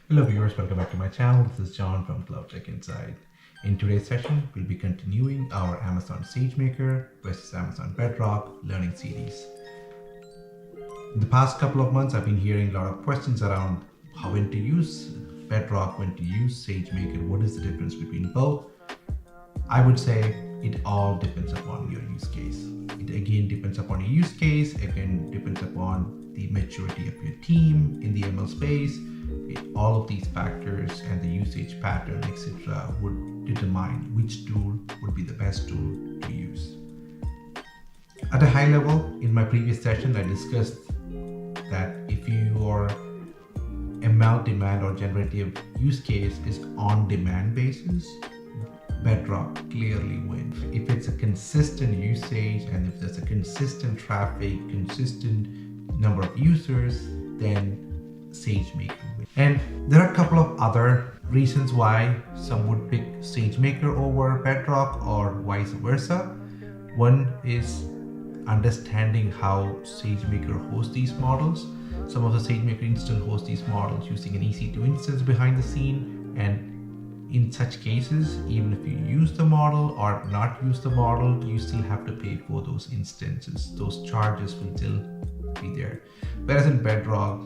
Hello viewers, welcome back to my channel. This is John from Cloud Tech Inside. In today's session, we'll be continuing our Amazon Sagemaker versus Amazon Bedrock learning series. In the past couple of months, I've been hearing a lot of questions around when to use Bedrock, when to use Sagemaker, what is the difference between both. I would say it all depends upon your use case. It again depends upon your use case, again depends upon the maturity of your team in the ML space. All of these factors and the usage pattern, etc., would determine which tool would be the best tool to use. At a high level, in my previous session, I discussed that if your ML demand or generative use case is on demand basis, Bedrock clearly wins. If it's a consistent usage and if there's a consistent traffic, consistent number of users, then Sagemaker wins. And there are a couple of other reasons why some would pick Sagemaker over Bedrock or vice versa. One is understanding how Sagemaker hosts these models. Some of the Sagemaker instance hosts these models using an EC2 instance behind the scene, and in such cases, even if you use the model or not use the model, you still have to pay for those instances. Those charges will still be there. Whereas in Bedrock,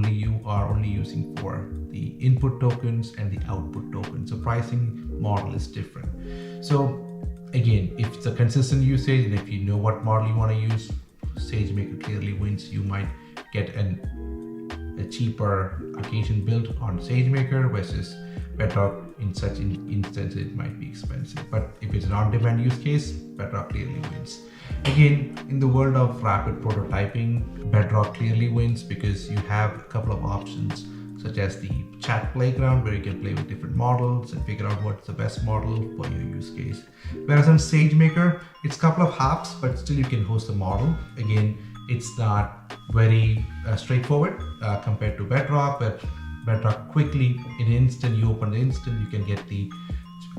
you are only using for the input tokens and the output tokens. So pricing model is different. So again, if it's a consistent usage and if you know what model you want to use, Sagemaker clearly wins. You might get a cheaper application built on Sagemaker versus Bedrock. In such instances, it might be expensive. But if it's an on-demand use case, Bedrock clearly wins. Again, in the world of rapid prototyping, Bedrock clearly wins because you have a couple of options, such as the chat playground where you can play with different models and figure out what's the best model for your use case. Whereas on Sagemaker, it's a couple of hops, but still you can host a model. Again, it's not very straightforward compared to Bedrock, but Bedrock quickly, in an instant, you open the instant, you can get the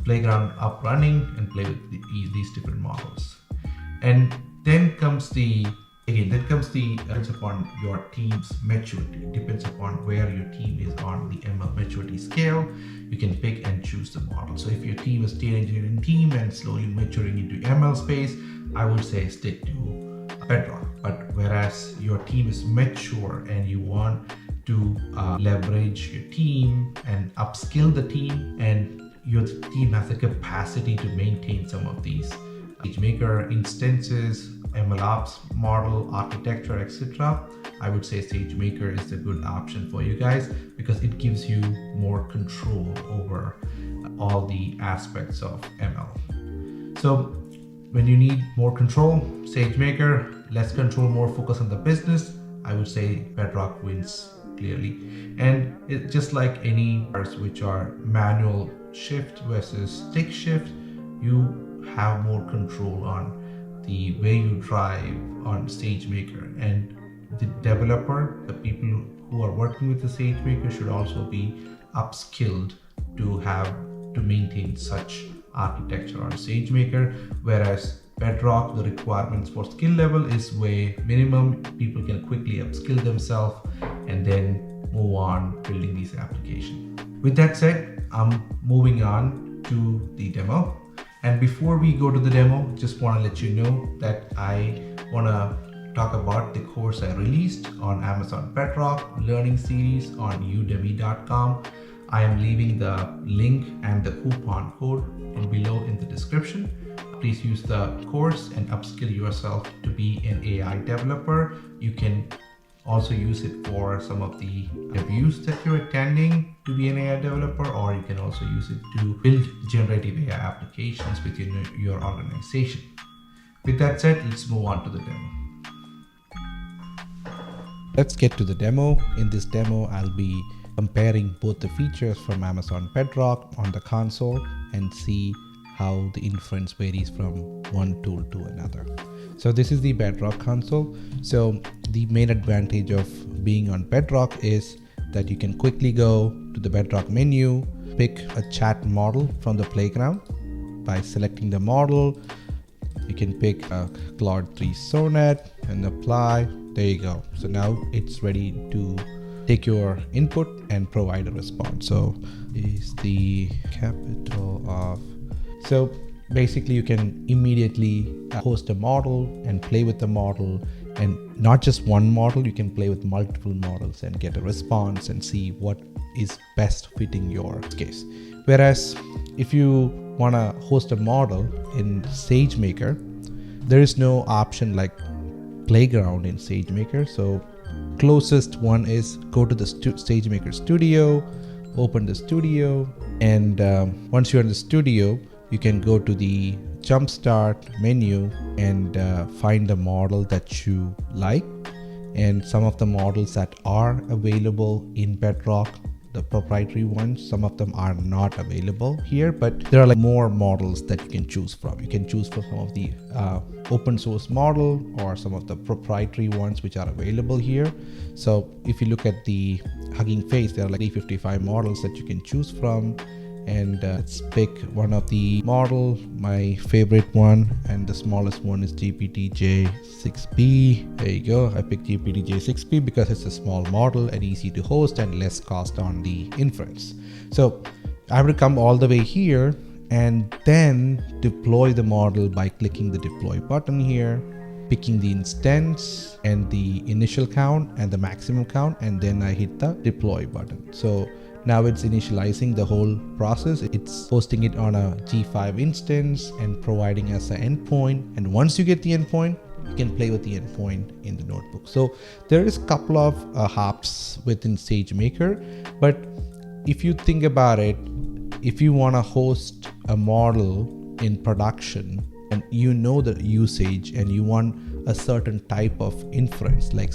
playground up running and play with these different models. And then comes depends upon your team's maturity. It depends upon where your team is on the ML maturity scale. You can pick and choose the model. So if your team is data engineering team and slowly maturing into ML space, I would say stick to Bedrock. But whereas your team is mature and you want to leverage your team and upskill the team, and your team has the capacity to maintain some of these SageMaker instances, MLOps model, architecture, etc., I would say SageMaker is a good option for you guys because it gives you more control over all the aspects of ML. So when you need more control, SageMaker, less control, more focus on the business, I would say Bedrock wins clearly. And it's just like any parts which are manual shift versus stick shift, you have more control on the way you drive on SageMaker, and the developer, the people who are working with the SageMaker should also be upskilled to maintain such architecture on SageMaker. Whereas Bedrock, the requirements for skill level is way minimum. People can quickly upskill themselves and then move on building these applications. With that said, I'm moving on to the demo. And before we go to the demo, just want to let you know that I want to talk about the course I released on Amazon Bedrock learning series on udemy.com. I am leaving the link and the coupon code below in the description. Please use the course and upskill yourself to be an AI developer. You can also use it for some of the reviews that you're attending to be an AI developer, or you can also use it to build generative AI applications within your organization. With that said, let's move on to the demo. Let's get to the demo. In this demo, I'll be comparing both the features from Amazon Bedrock on the console and see how the inference varies from one tool to another. So this is the Bedrock console. So the main advantage of being on Bedrock is that you can quickly go to the Bedrock menu, pick a chat model from the playground. By selecting the model, you can pick a Claude 3 Sonnet and apply. There you go. So now it's ready to take your input and provide a response. So is the capital of, so basically you can immediately host a model and play with the model, and not just one model, you can play with multiple models and get a response and see what is best fitting your case. Whereas if you want to host a model in Sagemaker, there is no option like playground in Sagemaker. So closest one is go to the Sagemaker studio, open the studio, and once you're in the studio, you can go to the jumpstart menu and find the model that you like. And some of the models that are available in Bedrock, the proprietary ones, some of them are not available here, but there are like more models that you can choose from. You can choose from some of the open source model or some of the proprietary ones which are available here. So if you look at the Hugging Face, there are like 355 models that you can choose from. And let's pick one of the model, my favorite one, and the smallest one is GPT-J6B. There you go. I picked GPT-J6B because it's a small model and easy to host and less cost on the inference. So I have to come all the way here and then deploy the model by clicking the deploy button here, picking the instance and the initial count and the maximum count, and then I hit the deploy button. So now it's initializing the whole process. It's hosting it on a G5 instance and providing us an endpoint. And once you get the endpoint, you can play with the endpoint in the notebook. So there is a couple of hops within Sagemaker. But if you think about it, if you want to host a model in production and you know the usage and you want a certain type of inference, like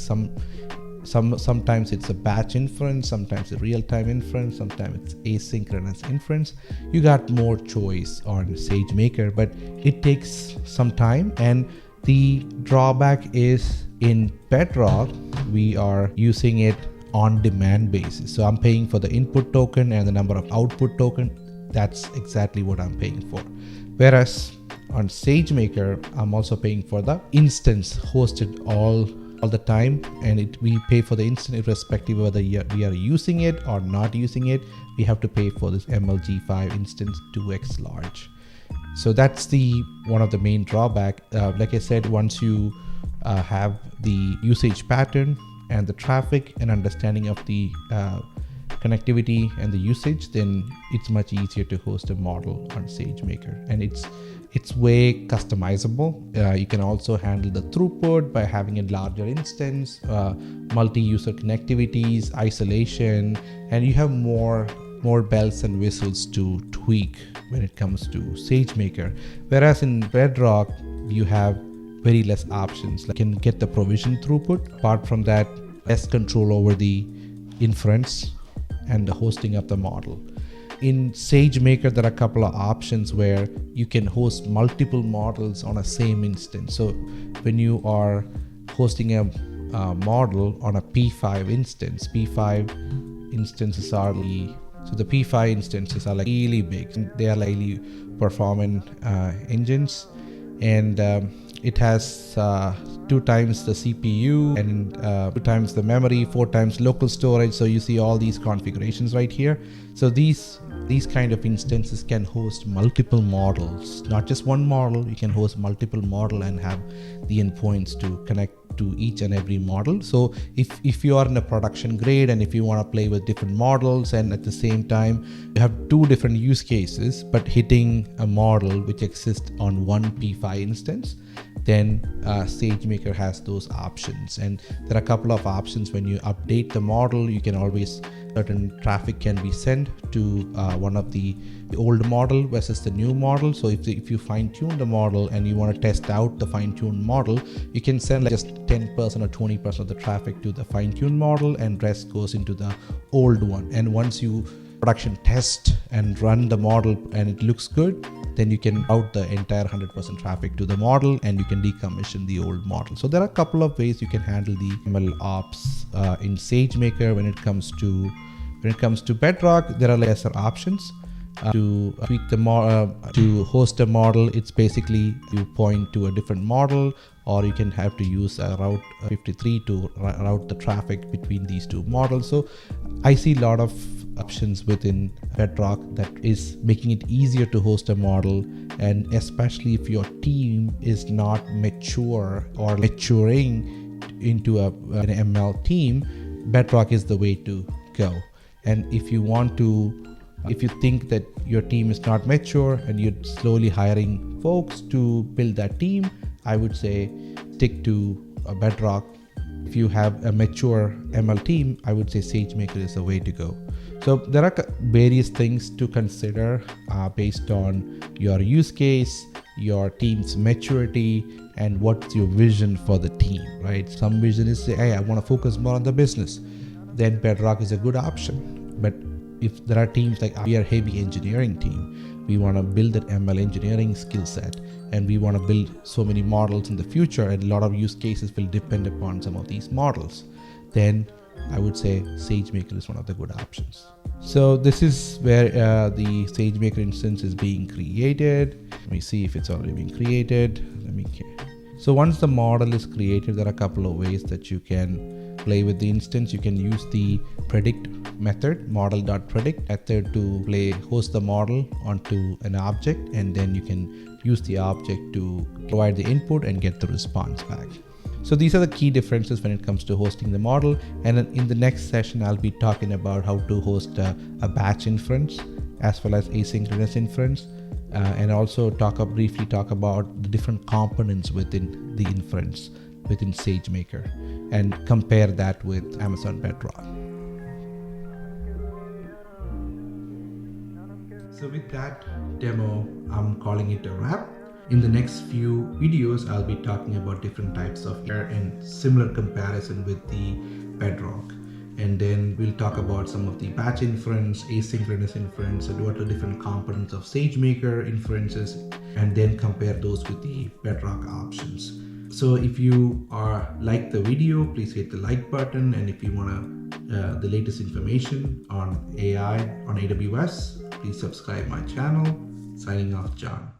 sometimes it's a batch inference, sometimes a real-time inference, sometimes it's asynchronous inference, you got more choice on Sagemaker, but it takes some time. And the drawback is in Bedrock, we are using it on demand basis. So I'm paying for the input token and the number of output token. That's exactly what I'm paying for. Whereas on Sagemaker, I'm also paying for the instance hosted all the time, and we pay for the instance irrespective of whether we are using it or not using it. We have to pay for this MLG5 instance 2x large. So that's one of the main drawback. Like I said, once you have the usage pattern and the traffic and understanding of the connectivity and the usage, then it's much easier to host a model on Sagemaker, and it's way customizable. You can also handle the throughput by having a larger instance, multi-user connectivities, isolation, and you have more bells and whistles to tweak when it comes to Sagemaker. Whereas in Bedrock, you have very less options. Like you can get the provision throughput. Apart from that, less control over the inference and the hosting of the model. In Sagemaker, there are a couple of options where you can host multiple models on a same instance. So when you are hosting a model on a P5 instance, P5 instances are the P5 instances are like really big. They are like really performant engines, and it has 2 times the CPU and 2 times the memory, 4 times local storage. So you see all these configurations right here. So these kind of instances can host multiple models, not just one model. You can host multiple model and have the endpoints to connect to each and every model. So if you are in a production grade and if you want to play with different models and at the same time you have 2 different use cases but hitting a model which exists on one P5 instance, then Sagemaker has those options. And there are a couple of options. When you update the model, you can always, certain traffic can be sent to one of the old model versus the new model. So if you fine-tune the model and you want to test out the fine-tuned model, you can send like just 10% or 20% of the traffic to the fine-tuned model, and rest goes into the old one. And once you production test and run the model and it looks good, then you can route the entire 100% traffic to the model and you can decommission the old model. So there are a couple of ways you can handle the ML ops in Sagemaker. When it comes to Bedrock, there are lesser options. To tweak the to host a model, it's basically you point to a different model, or you can have to use Route 53 to route the traffic between these two models. So I see a lot of options within Bedrock that is making it easier to host a model, and especially if your team is not mature or maturing into an ML team, Bedrock is the way to go. And if you think that your team is not mature and you're slowly hiring folks to build that team, I would say stick to Bedrock. If you have a mature ML team, I would say Sagemaker is the way to go. So there are various things to consider based on your use case, your team's maturity, and what's your vision for the team, right? Some vision is, hey, I want to focus more on the business. Then Bedrock is a good option. But if there are teams like we are heavy engineering team, we want to build that ML engineering skill set, and we want to build so many models in the future, and a lot of use cases will depend upon some of these models, then I would say Sagemaker is one of the good options. So this is where the Sagemaker instance is being created. Let me see if it's already been created. So once the model is created, there are a couple of ways that you can play with the instance. You can use the predict method, model.predict method, to host the model onto an object, and then you can use the object to provide the input and get the response back. So these are the key differences when it comes to hosting the model. And in the next session, I'll be talking about how to host a batch inference as well as asynchronous inference, and also briefly talk about the different components within the inference within Sagemaker, and compare that with Amazon Bedrock. So with that demo, I'm calling it a wrap. In the next few videos, I'll be talking about different types of error and similar comparison with the Bedrock. And then we'll talk about some of the batch inference, asynchronous inference, and what are the different components of Sagemaker inferences, and then compare those with the Bedrock options. So if you like the video, please hit the like button. And if you want the latest information on AI on AWS, please subscribe my channel. Signing off, John.